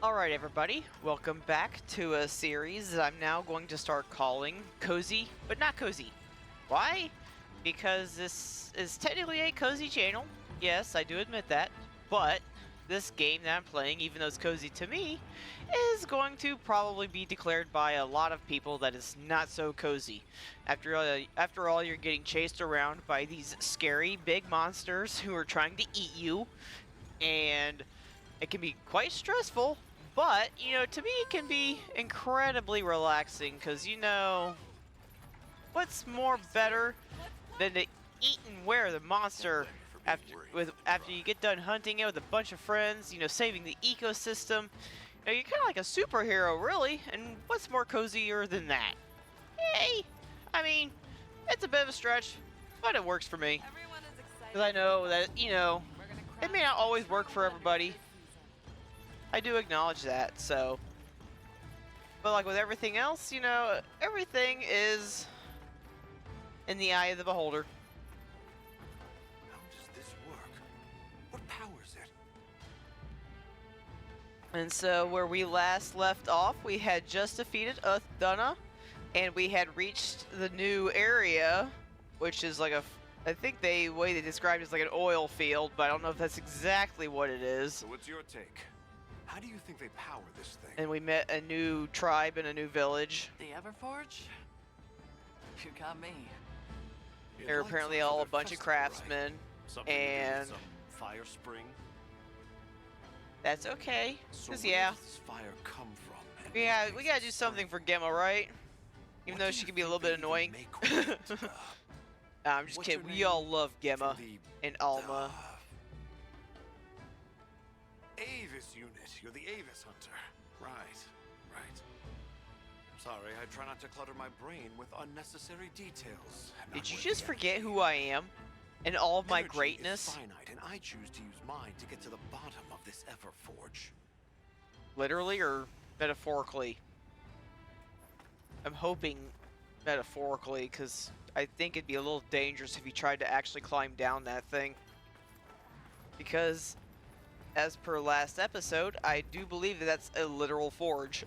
Alright everybody, welcome back to a series that I'm now going to start calling Cozy, but not Cozy. Why? Because this is technically a cozy channel, yes, I do admit that, but this game that I'm playing, even though it's cozy to me, is going to probably be declared by a lot of people that is not so cozy. After all, you're getting chased around by these scary big monsters who are trying to eat you, and it can be quite stressful. But, to me it can be incredibly relaxing, because, what's more better than to eat and wear the monster after you get done hunting it with a bunch of friends, saving the ecosystem. You're kind of like a superhero, really, and what's more cozier than that? Hey! I mean, it's a bit of a stretch, but it works for me. Because I know that, it may not always work for everybody. I do acknowledge that, so. But like with everything else, everything is in the eye of the beholder. How does this work? What powers it? And so where we last left off, we had just defeated Uthdana, and we had reached the new area, which is like I think the way they described it is like an oil field, but I don't know if that's exactly what it is. So what's your take? How do you think they power this thing? And we met a new tribe in a new village. The Everforge? You got me. They're apparently all a bunch of craftsmen, and some fire spring. That's okay. So Cause where yeah, does this fire come from? And yeah, what we makes gotta it do something spring? for Gemma, right? Even What though do she you can be a think little bit they annoying. even make with it? Nah, I'm just What's kidding. your We all name? love Gemma From the, and Alma. Avis unit. You're the Avis hunter. Right. Sorry, I try not to clutter my brain with unnecessary details. Did you just forget who I am and all of my Energy greatness? is finite, and I choose to use mine to get to the bottom of this Everforge. Literally or metaphorically? I'm hoping metaphorically, because I think it'd be a little dangerous if you tried to actually climb down that thing. Because, as per last episode, I do believe that that's a literal forge.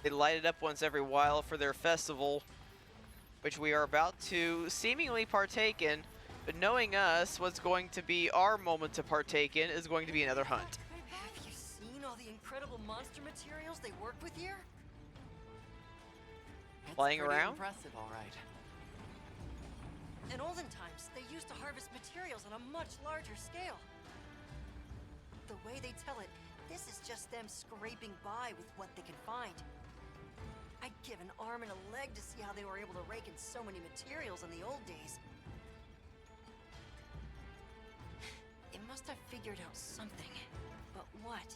They light it up once every while for their festival, which we are about to seemingly partake in. But knowing us, what's going to be our moment to partake in is going to be another hunt. Have you seen all the incredible monster materials they work with here? It's Playing pretty around? Impressive, all right. In olden times, they used to harvest materials on a much larger scale. The way they tell it, this is just them scraping by with what they can find. I'd give an arm and a leg to see how they were able to rake in so many materials in the old days. It must have figured out something, but what?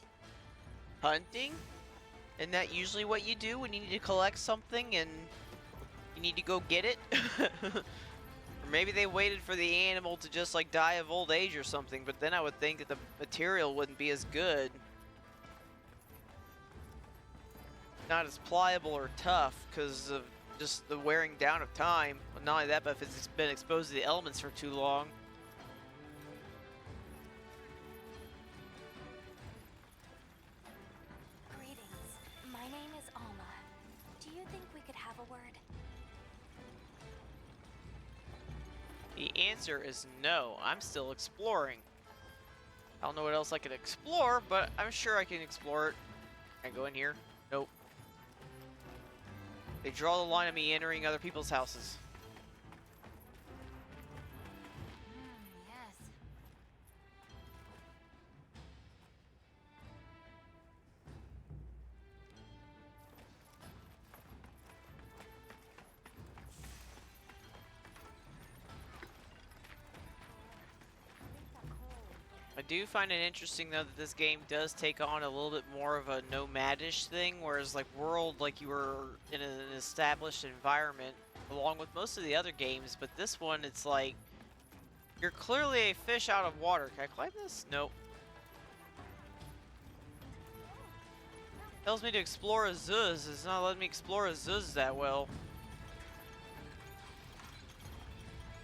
Hunting? Isn't that usually what you do when you need to collect something and you need to go get it? Or maybe they waited for the animal to just like die of old age or something, but then I would think that the material wouldn't be as good. Not as pliable or tough because of just the wearing down of time. But not only that, but if it's been exposed to the elements for too long. Greetings. My name is Alma. Do you think we could have a word? The answer is no. I'm still exploring. I don't know what else I can explore, but I'm sure I can explore it. Can I go in here? Nope. They draw the line of me entering other people's houses. Yes. I do find it interesting though that this game does take on a little bit more of a nomadish thing, whereas like World, like you were in an established environment along with most of the other games, but this one it's like you're clearly a fish out of water. Can I climb this? Nope. Tells me to explore Azuz. It's not letting me explore Azuz that well.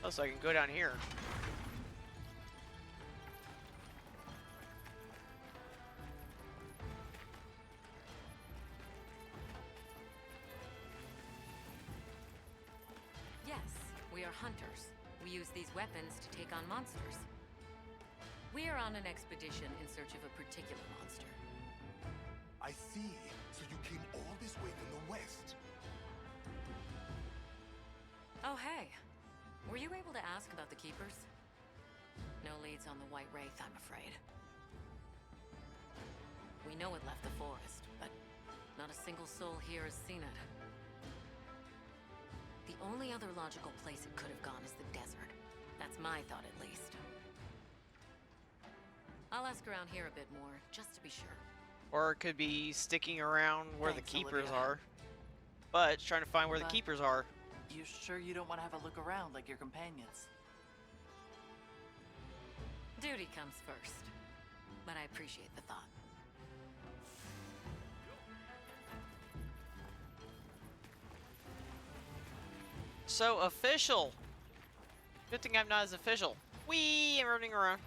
Oh, so I can go down here. Yes, we are hunters. We use these weapons to take on monsters. We are on an expedition in search of a particular monster. I see. So you came all this way from the west. Oh, hey. Were you able to ask about the Keepers? No leads on the White Wraith, I'm afraid. We know it left the forest, but not a single soul here has seen it. The only other logical place it could have gone is the desert. That's my thought, at least. I'll ask around here a bit more, just to be sure. Or it could be sticking around where Thanks, the keepers Olivia. are. But it's trying to find where the But- keepers are. You sure you don't want to have a look around like your companions? Duty comes first. But I appreciate the thought. So official. Good thing I'm not as official. Whee! I'm running around.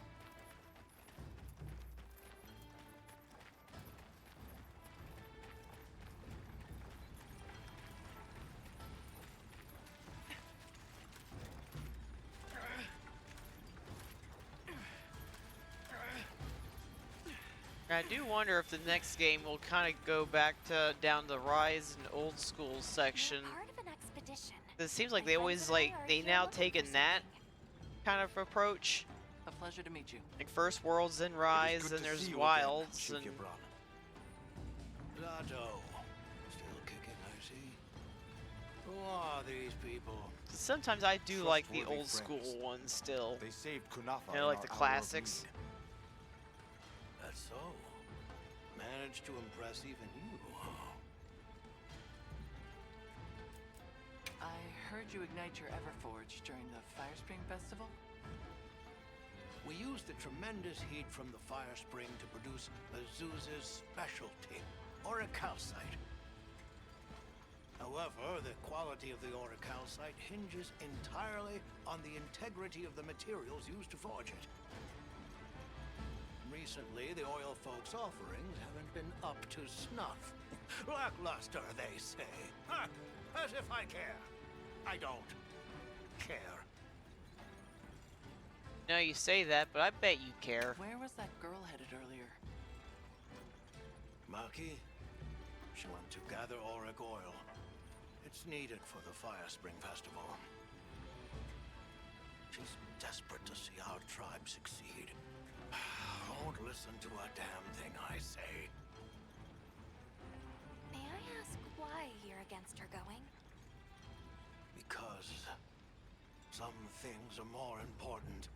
I do wonder if the next game will kind of go back to down the Rise and Old School section. We're part of an expedition. It seems like My they friends always and I like are they here now looking taken for that something. kind of approach. A pleasure to meet you. Like first Worlds, then It Rise, is then good to there's see you Wilds, again, and Chief Yabron. Zato. Still kicking, I see. Who are these people? sometimes I do like the Trustworthy old school friends. ones still. They saved Kunafa. You know, like the classics. That's so. Managed to impress even you. I heard you ignite your Everforge during the Firespring Festival? We used the tremendous heat from the fire spring to produce Azuz's specialty, auricalcite. However, the quality of the auricalcite hinges entirely on the integrity of the materials used to forge it. Recently, the oil folks' offerings haven't been up to snuff. Lackluster, they say. Ha! As if I care. I don't care. No, you say that, but I bet you care. Where was that girl headed earlier? Maki, she went to gather auric oil. It's needed for the Fire Spring Festival. She's desperate to see our tribe succeed. Won't listen to a damn thing I say. May I ask why you're against her going? Because some things are more important.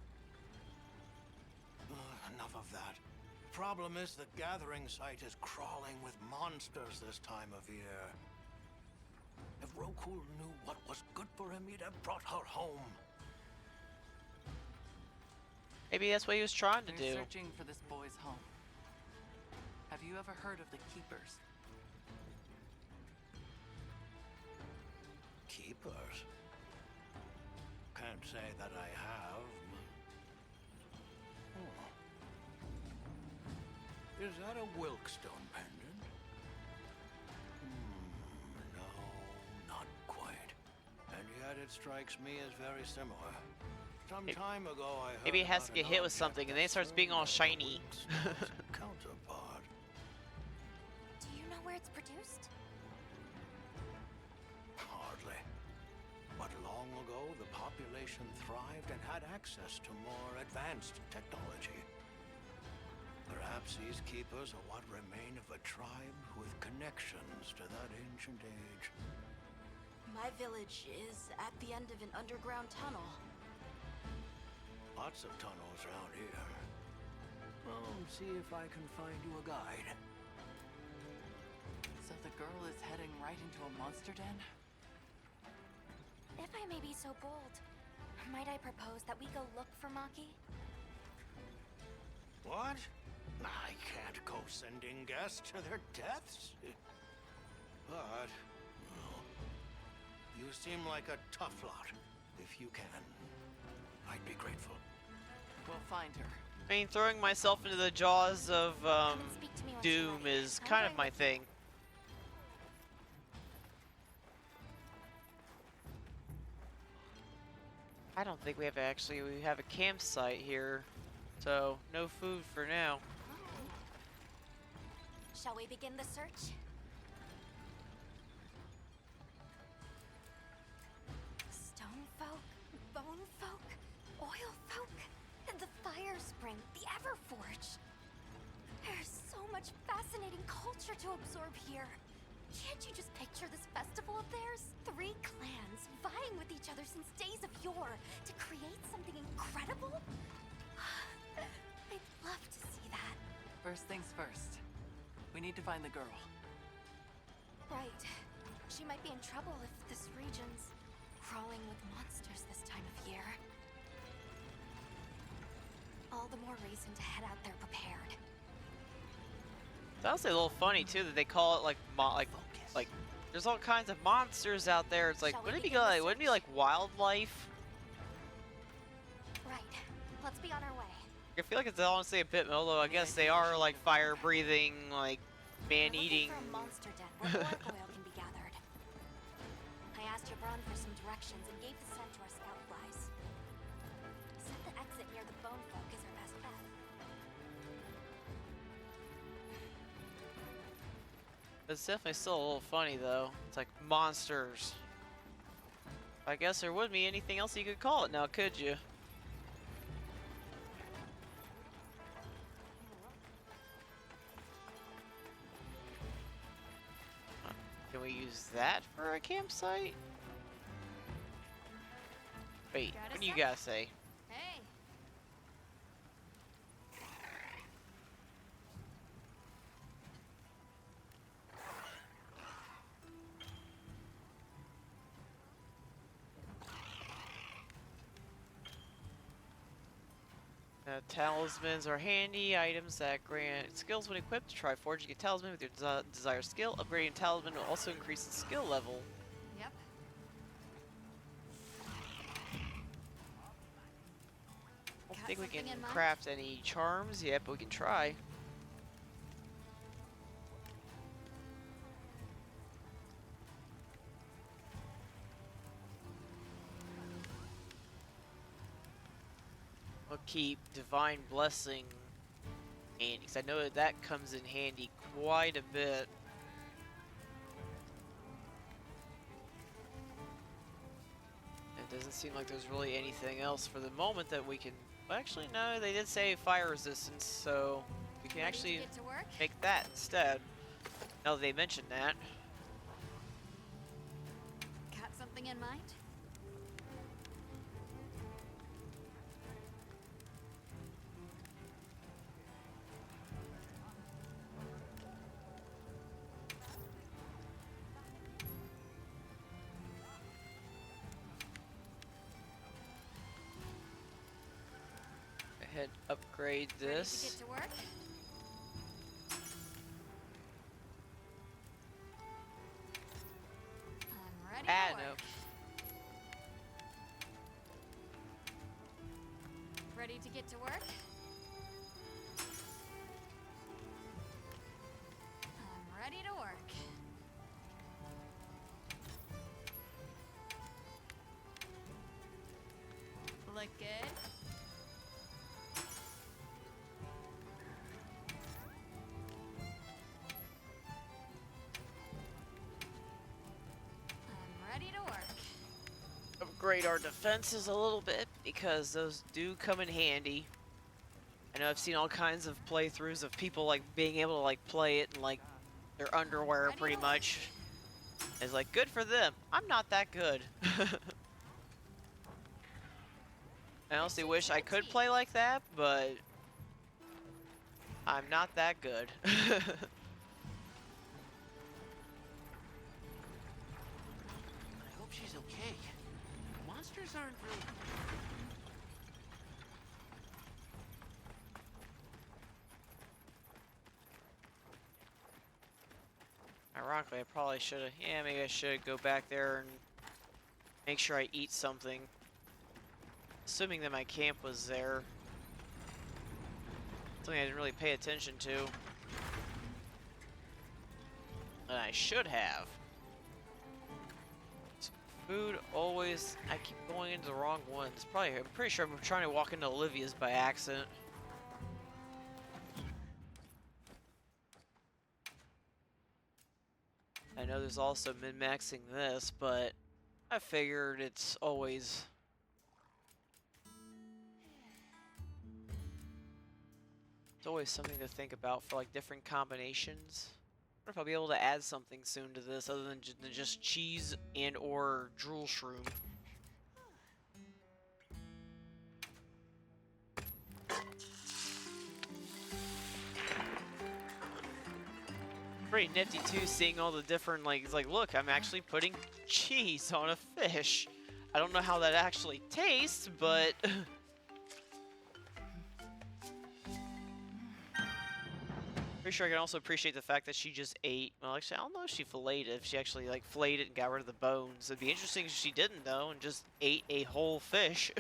Enough of that. Problem is the gathering site is crawling with monsters this time of year. If Roku knew what was good for him, he'd have brought her home. Maybe that's what he was trying to They're do. searching for this boy's home. Have you ever heard of the Keepers? Keepers? Can't say that I have. Oh. Is that a Wilkstone pendant? No, not quite. And yet it strikes me as very similar. Some time ago I heard Maybe it has to about get an hit with object something, and then it that starts being all served as a shiny. Wilkstone's counterpart. Do you know where it's produced? Hardly. But long ago, the population thrived and had access to more advanced technology. Perhaps these keepers are what remain of a tribe with connections to that ancient age. My village is at the end of an underground tunnel. Lots of tunnels around here. Well, see if I can find you a guide. So the girl is heading right into a monster den? If I may be so bold, might I propose that we go look for Maki? What? I can't go sending guests to their deaths. But, well, you seem like a tough lot. If you can, I'd be grateful. We'll find her. I mean, throwing myself into the jaws of Come and speak to me once you're Doom ready. is I'm kind of going my with you. thing. I don't think we have we have a campsite here, so no food for now. Shall we begin the search? Stone folk, bone folk, oil folk, and the fire spring, the Everforge. There's so much fascinating culture to absorb here. Can't you just picture this festival of theirs? 3 clans vying with each other since days of yore to create something incredible? I'd love to see that. First things first. We need to find the girl. Right. She might be in trouble if this region's crawling with monsters this time of year. All the more reason to head out there prepared. It's honestly a little funny too that they call it like there's all kinds of monsters out there. It's like wouldn't it be like wildlife? Right. Let's be on our way. I feel like it's honestly a bit, although I guess they are like fire-breathing, like man-eating. We're looking for a monster den where orc oil can be gathered. I asked Jabron for some directions and gave the scent to our scout flies. He said the exit near the bone folk is our best bet. It's definitely still a little funny though. It's like monsters. I guess there wouldn't be anything else you could call it now, could you? Can we use that for a campsite? Wait, what do you guys say? Hey. Talismans are handy items that grant skills when equipped. Try forging a talisman with your desired skill. Upgrading a talisman will also increase the skill level. Yep. I don't Got think we can something in mind? craft any charms yet, but we can try. We'll keep Divine Blessing handy, because I know that that comes in handy quite a bit. It doesn't seem like there's really anything else for the moment that we can... Well, actually, no, they did say fire resistance, so we can Ready actually to get to work? make that instead. Now that they mentioned that. Got something in mind? Go ahead, upgrade this. Ready to get to work? I'm ready Ah, to work. no. Ready to get to work? I'm ready to work. Look good? I'm ready to work. Upgrade our defenses a little bit because those do come in handy. I know I've seen all kinds of playthroughs of people like being able to like play it in like their underwear Ready pretty to much. It's like good for them. I'm not that good. I honestly wish I could play like that, but I'm not that good. I hope she's okay. Monsters aren't really... Ironically, I probably should have. Yeah, maybe I should go back there and make sure I eat something. Assuming that my camp was there. Something I didn't really pay attention to. And I should have. Food always. I keep going into the wrong ones. Probably. I'm pretty sure I'm trying to walk into Olivia's by accident. I know there's also min-maxing this, but I figured it's always. It's always something to think about for like different combinations. I wonder if I'll be able to add something soon to this other than just cheese and or drool shroom. Pretty nifty too, seeing all the different like. It's like, look, I'm actually putting cheese on a fish. I don't know how that actually tastes, but. Pretty sure I can also appreciate the fact that she just ate. Well, actually, I don't know if she filleted it. If she actually like filleted it and got rid of the bones, it'd be interesting if she didn't though, and just ate a whole fish.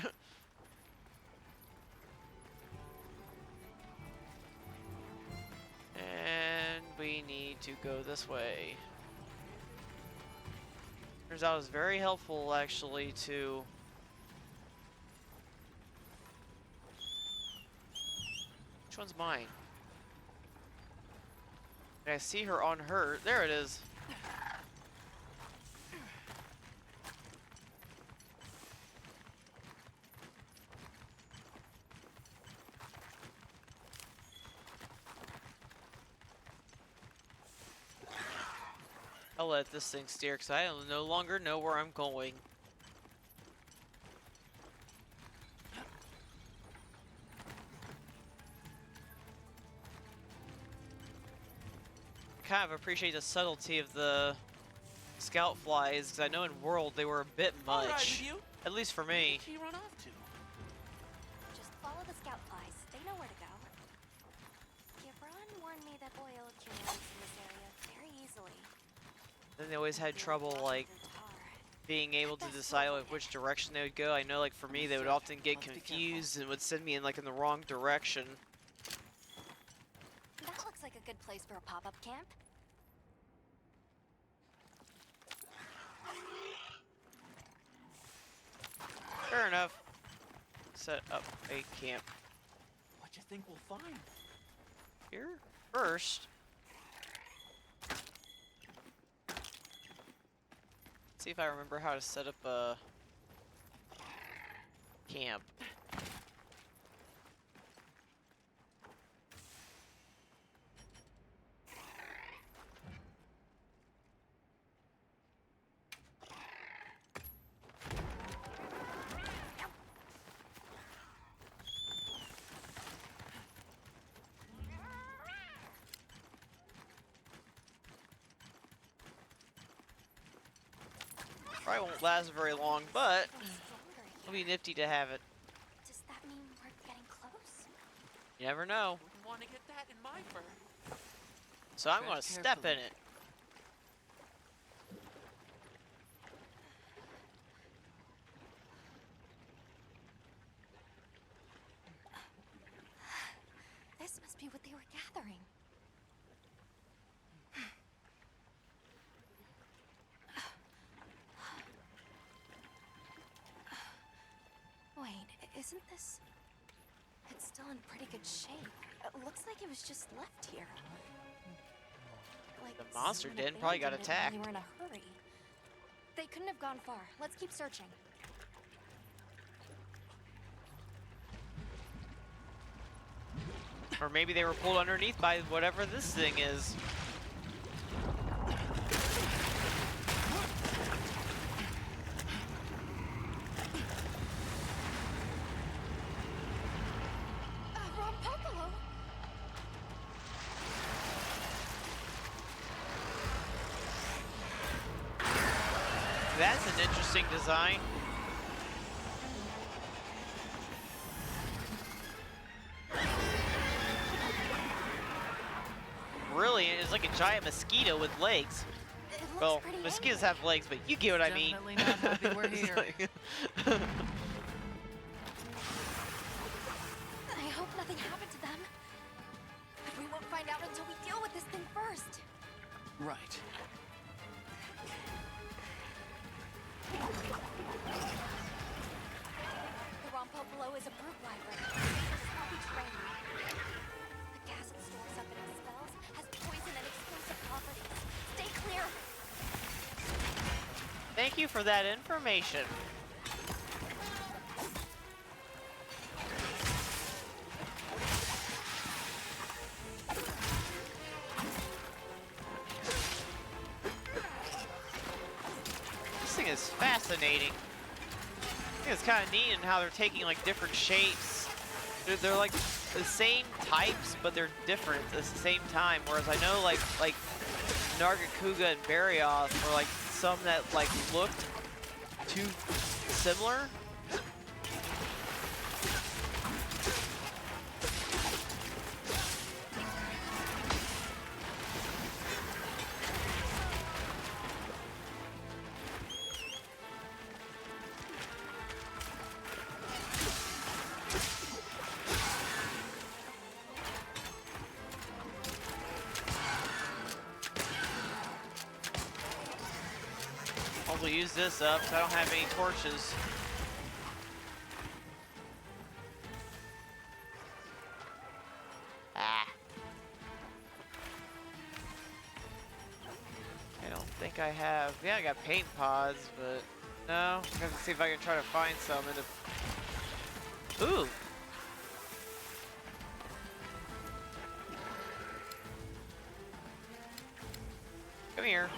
And we need to go this way. Turns out it's very helpful actually to. Which one's mine? I see her on her. There it is. I'll let this thing steer because I no longer know where I'm going. Kind of appreciate the subtlety of the scout flies because I know in World they were a bit much. At least for me. Where'd he run off to? Just follow the scout flies. They know where to go. Gibran warned me that oil accumulates in this area very easily. Then they always had trouble like being able to decide like which direction they would go. I know like for me they would often get confused and would send me in like in the wrong direction. That looks like a good place for a pop-up camp. Fair enough. Set up a camp What you think we'll find? here first. See if I remember how to set up a camp. Probably won't last very long, but it'll be nifty to have it. Does that mean we're getting close? You never know. Wouldn't want to get that in my fur. So I'm Tread gonna step in carefully. it. This must be what they were gathering. Wait, isn't this... It's still in pretty good shape. It looks like it was just left here. Like The monster someone den probably got abandoned it when attacked. They were in a hurry. They couldn't have gone far. Let's keep searching. Or maybe they were pulled underneath by whatever this thing is. Wrong Popolo! That's an interesting design. Really, it's like a giant mosquito with legs. It looks Well, pretty mosquitoes angry. have legs, but you get what I mean. Definitely not happy we're It's here. like- I hope nothing happened to them. But we won't find out until we deal with this thing first. Right. is a brute wyvern. It's swampy terrain. The gas it stores up and expels has poison and explosive properties. Stay clear. Thank you for that information. This thing is fascinating. I think it's kind of neat in how they're taking like different shapes. They're like the same types, but they're different at the same time. Whereas I know like Nargacuga and Barioth were like some that like looked too similar. We'll use this up, so I don't have any torches. Ah. I don't think I have. Yeah, I got paint pods, but no. I have to see if I can try to find some in the. Ooh. Come here.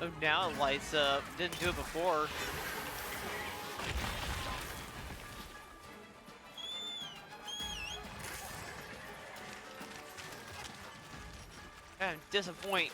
Oh, now it lights up. Didn't do it before. I'm disappointed.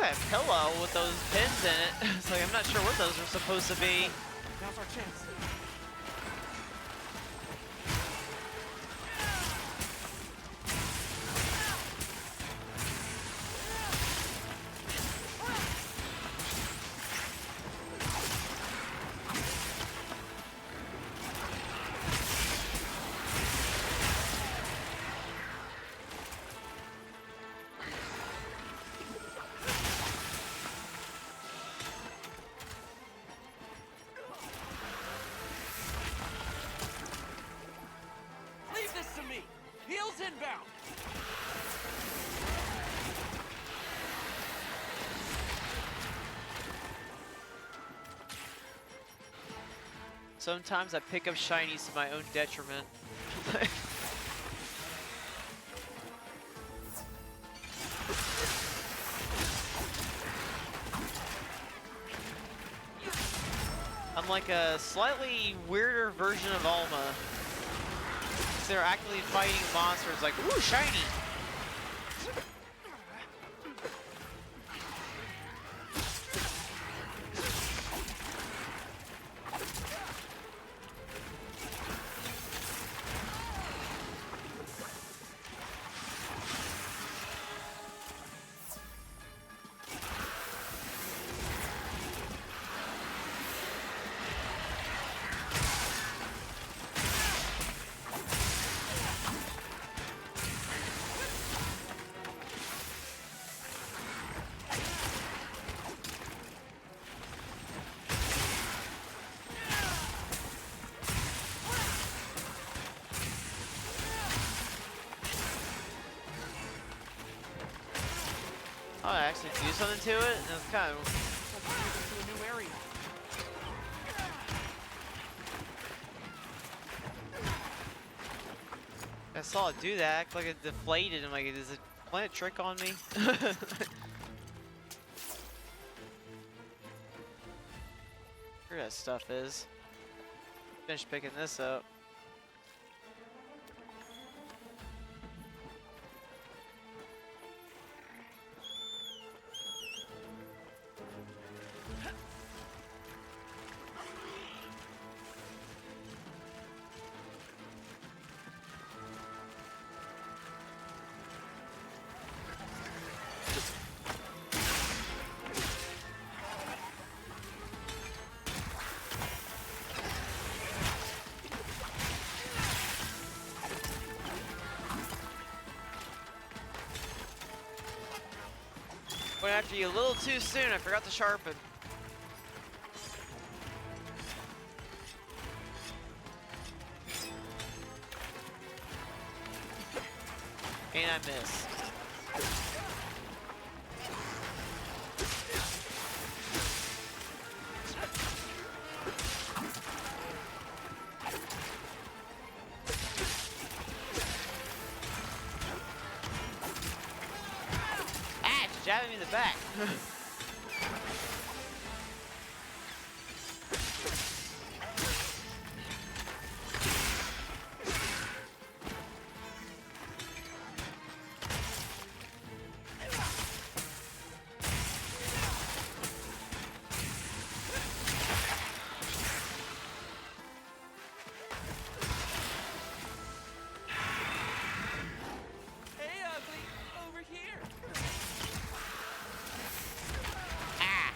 That pillow with those pins in it. It's like I'm not sure what those are supposed to be. Now's our chance. Heels inbound! Sometimes I pick up shinies to my own detriment. I'm like a slightly weirder version of Alma. They're actively fighting monsters like, ooh, shiny! Oh, I actually do something to it? It's kind of... To a new area. I saw it do that, act like it deflated. I'm like, is it playing a trick on me? Where that stuff is. Finish picking this up. Went after you a little too soon. I forgot to sharpen. And I missed. Ah, it's jabbing me in the back. Hey, ugly, over here. Ah.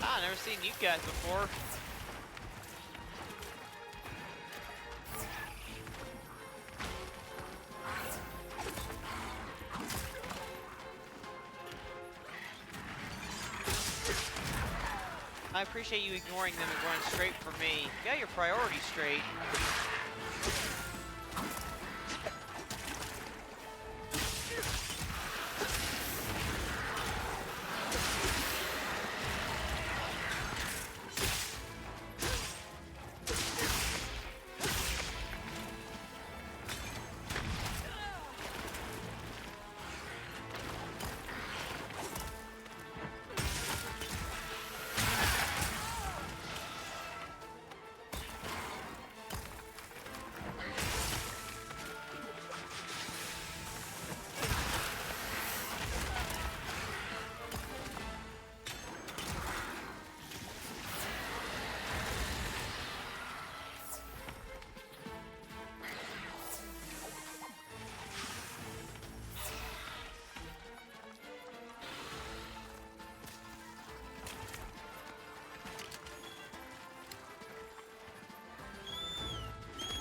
Ah, never seen you guys before. I appreciate you ignoring them and going straight for me. You got your priorities straight.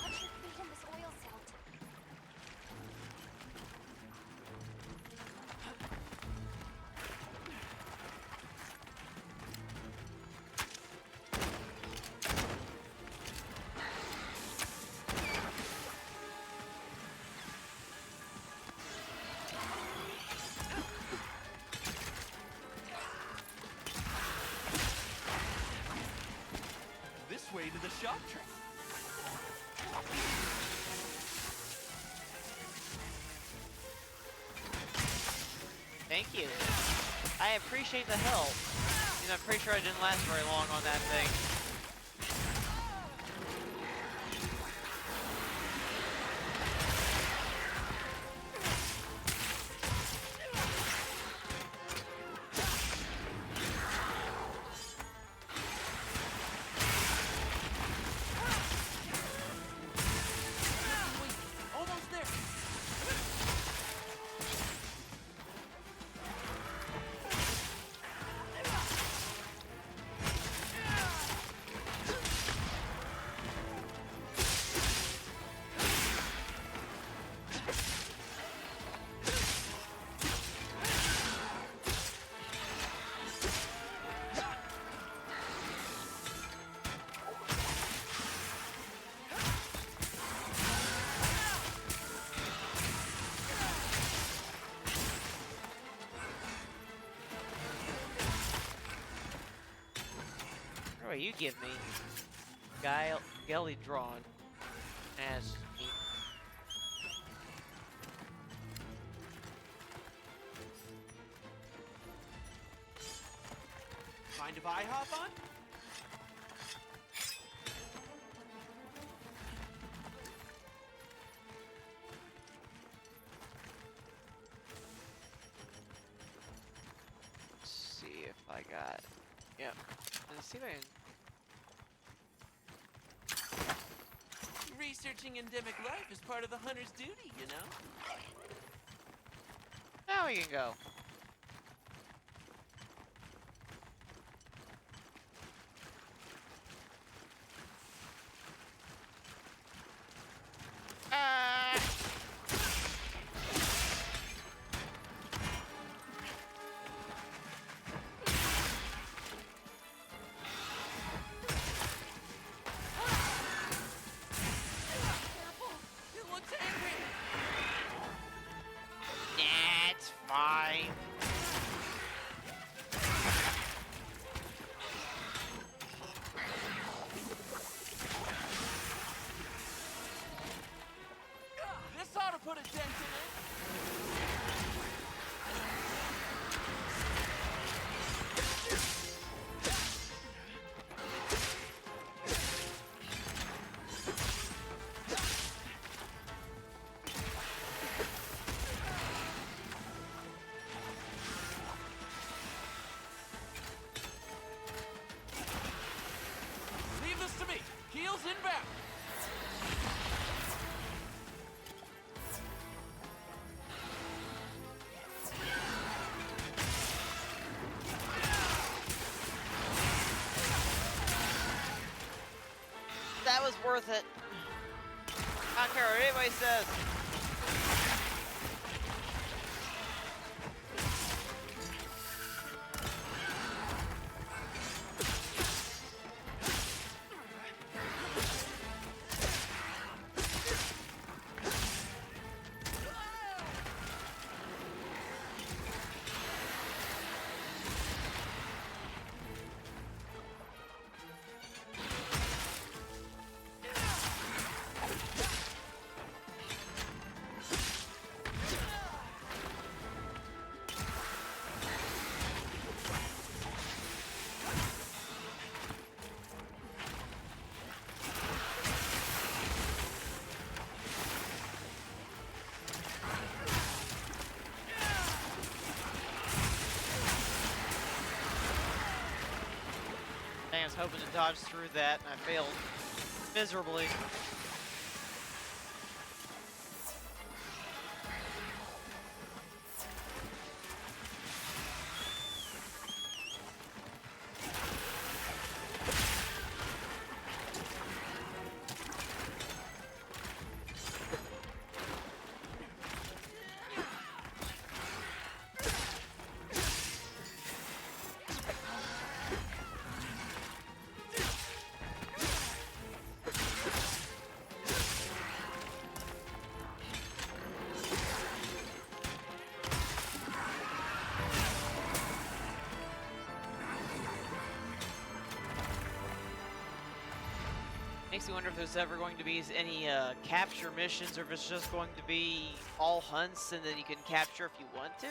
Watch your feet in this oil silt. This way to the shop train. Thank you. I appreciate the help. You know, I'm pretty sure I didn't last very long on that thing. Almost there. What do you give me? Gelly drawn. As me. Mind if I hop on? got? Yep. Let's see if I can... Researching endemic life is part of the hunter's duty, you know? Now we can go. Ah! It looks angry! It's fine. This ought to put a dent in it! Leave this to me! Heels inbound! That was worth it. I don't care what anybody says. I was hoping to dodge through that, and I failed miserably. Makes me wonder if there's ever going to be any capture missions, or if it's just going to be all hunts and then you can capture if you want to.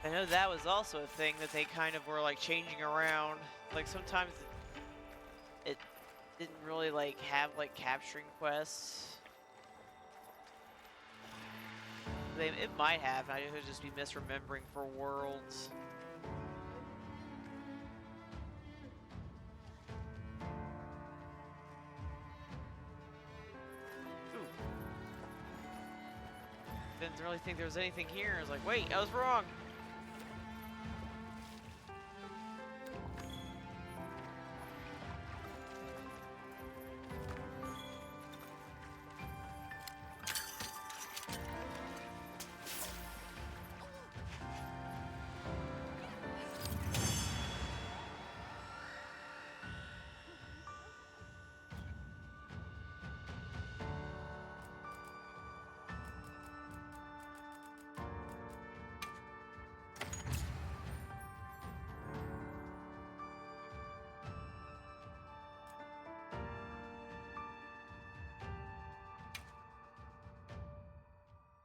I know that was also a thing that they kind of were like changing around. Like sometimes it didn't really like have like capturing quests. It might have. I could just be misremembering for Worlds. Didn't really think there was anything here. I was like, wait, I was wrong.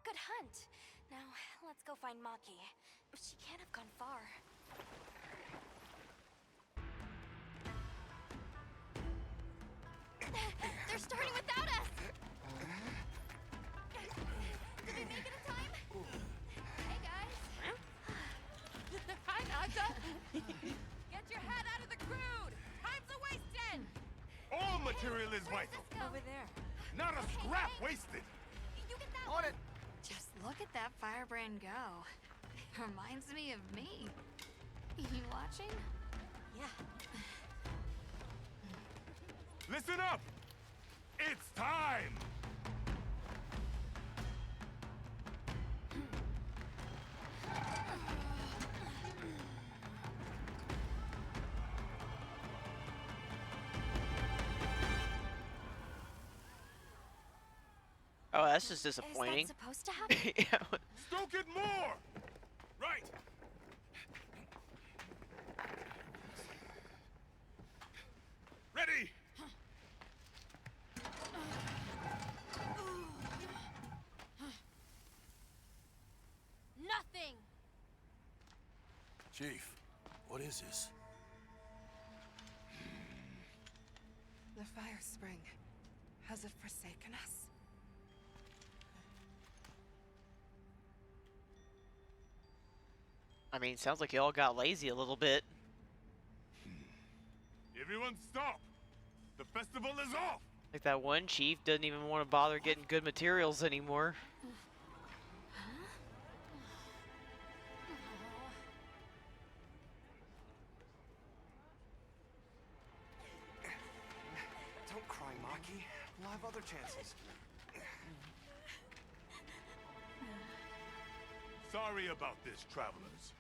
Good hunt. Now, let's go find Maki. She can't have gone far. They're starting without us! Did we make it in time? Hey, guys. Hi, Naja! material is vital. Over there. Not a scrap wasted. You get that On one. it! Just look at that firebrand go. Reminds me of me. You watching? Yeah. Listen up! It's time! Oh, that's just Is disappointing. that supposed to happen? Yeah. Stoke it more! Right! Ready! Nothing. Chief, what is this? The fire spring. Has it forsaken us? I mean, sounds like you all got lazy a little bit. Everyone stop! The festival is off! Like that one chief doesn't even want to bother getting good materials anymore. Don't cry, Maki. We'll have other chances. Sorry about this, travelers.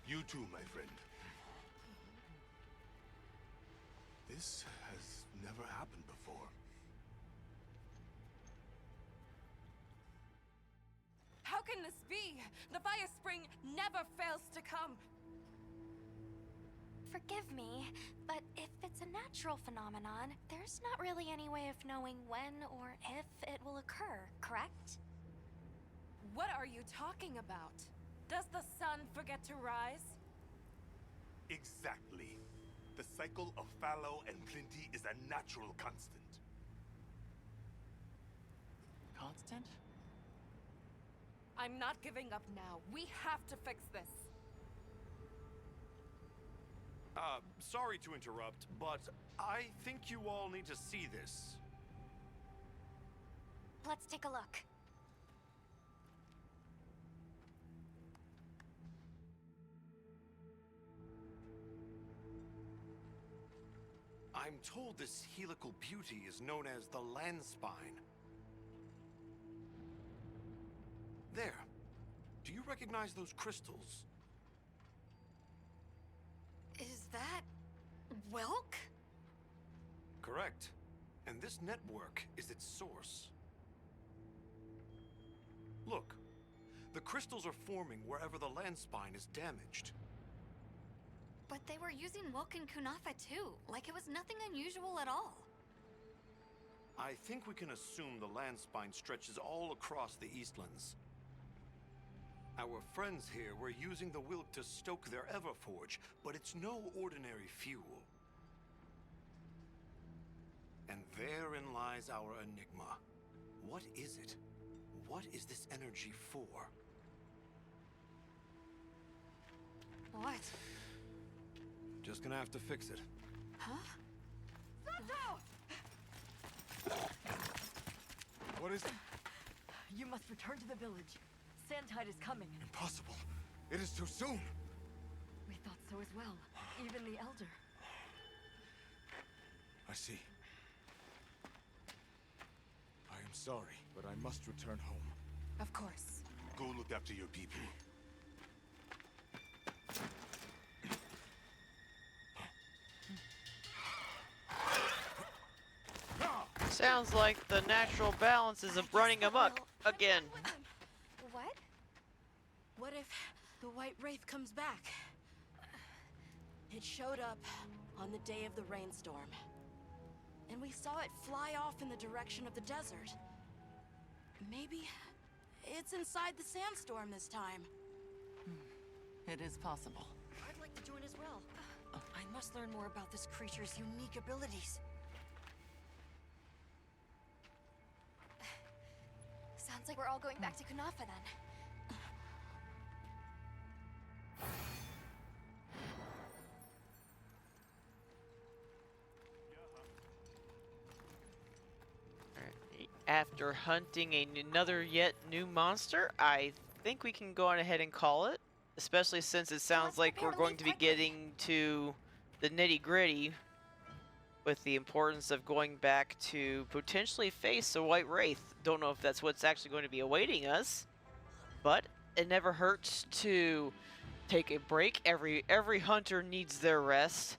You too, my friend. This has never happened before. How can this be? The fire spring never fails to come. Forgive me, but if it's a natural phenomenon, there's not really any way of knowing when or if it will occur, correct? What are you talking about? Does the sun forget to rise? Exactly. The cycle of fallow and plenty is a natural constant. Constant? I'm not giving up now. We have to fix this. Sorry to interrupt, but I think you all need to see this. Let's take a look. I'm told this helical beauty is known as the land spine. There. Do you recognize those crystals? Is that... Wilk? Correct. And this network is its source. Look. The crystals are forming wherever the land spine is damaged. But they were using Wilk and Kunafa too, like it was nothing unusual at all. I think we can assume the land spine stretches all across the Eastlands. Our friends here were using the Wilk to stoke their Everforge, but it's no ordinary fuel. And therein lies our enigma. What is it? What is this energy for? What? Just gonna have to fix it. Huh? What is it? You must return to the village. Sandtide is coming. Impossible. It is too soon. We thought so as well. Even the Elder. I see. I am sorry, but I must return home. Of course. Go look after your people. Sounds like the natural balance is running amok again. What? What if the White Wraith comes back? It showed up on the day of the rainstorm. And we saw it fly off in the direction of the desert. Maybe it's inside the sandstorm this time. It is possible. I'd like to join as well. I must learn more about this creature's unique abilities. Sounds like we're all going back to Kunafa then. after hunting another yet new monster, I think we can go on ahead and call it. Especially since it sounds like we're going to be getting to the nitty-gritty with the importance of going back to potentially face a White Wraith. Don't know if that's what's actually going to be awaiting us, but it never hurts to take a break. Every hunter needs their rest.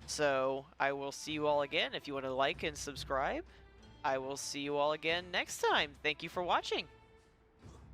So I will see you all again. If you want to like and subscribe, I will see you all again next time. Thank you for watching.